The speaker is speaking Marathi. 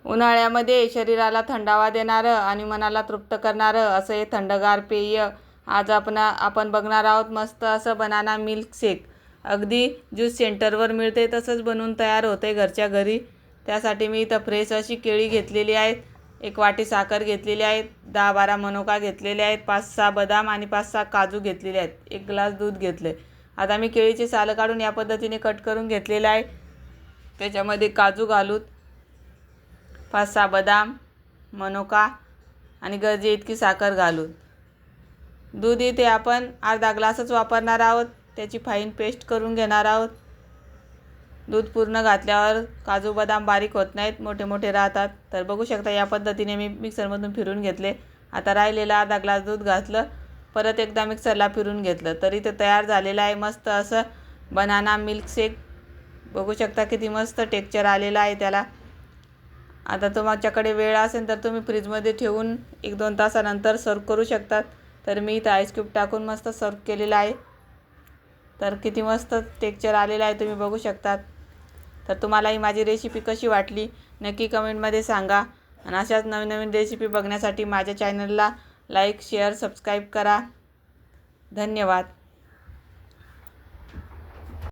उन्हाळ्यामध्ये शरीराला थंडावा देणारं आणि मनाला तृप्त करणारं असं हे थंडगार पेय आज आपण बघणार आहोत. मस्त असं बनाना मिल्क शेक अगदी ज्यूस सेंटरवर मिळते तसंच बनवून तयार होते घरच्या घरी. त्यासाठी मी इथं फ्रेश अशी केळी घेतलेली आहेत, 1 वाटी साखर घेतलेली आहे, 10-12 मनुका घेतलेले आहेत, 5-6 बदाम आणि 5-6 काजू घेतलेले आहेत, 1 ग्लास दूध घेतले. आता मी केळीची सालं काढून या पद्धतीने कट करून घेतलेलं आहे. त्याच्यामध्ये काजू घालून 5-6 बदाम, मनुका आणि गरजे इतकी साखर घालून दूध इथे आपण अर्धा ग्लासच वापरणार आहोत. त्याची फाईन पेस्ट करून घेणार आहोत. दूध पूर्ण घातल्यावर काजू बदाम बारीक होत नाहीत, मोठे मोठे राहतात. तर बघू शकता या पद्धतीने मी मिक्सरमधून फिरून घेतले. आता राहिलेला अर्धा ग्लास दूध घातलं, परत एकदा मिक्सरला फिरून घेतलं तरी ते तयार झालेलं आहे मस्त असं बनाना मिल्क शेक. बघू शकता किती मस्त टेक्स्चर आलेलं आहे त्याला. आता तुमच्याकडे वेळ असेल तर तुम्ही फ्रीजमध्ये ठेवून 1-2 तासानंतर सर्व करू शकतात. तर मी इथं आईस क्यूब टाकून मस्त सर्व केलेलं आहे. तर किती मस्त टेक्स्चर आलेलं आहे तुम्ही बघू शकतात. तर तुम्हाला ही माझी रेसिपी कशी वाटली नक्की कमेंटमध्ये सांगा. आणि अशाच नवीन नवीन रेसिपी बघण्यासाठी माझ्या चॅनलला लाईक, शेअर, सबस्क्राईब करा. धन्यवाद.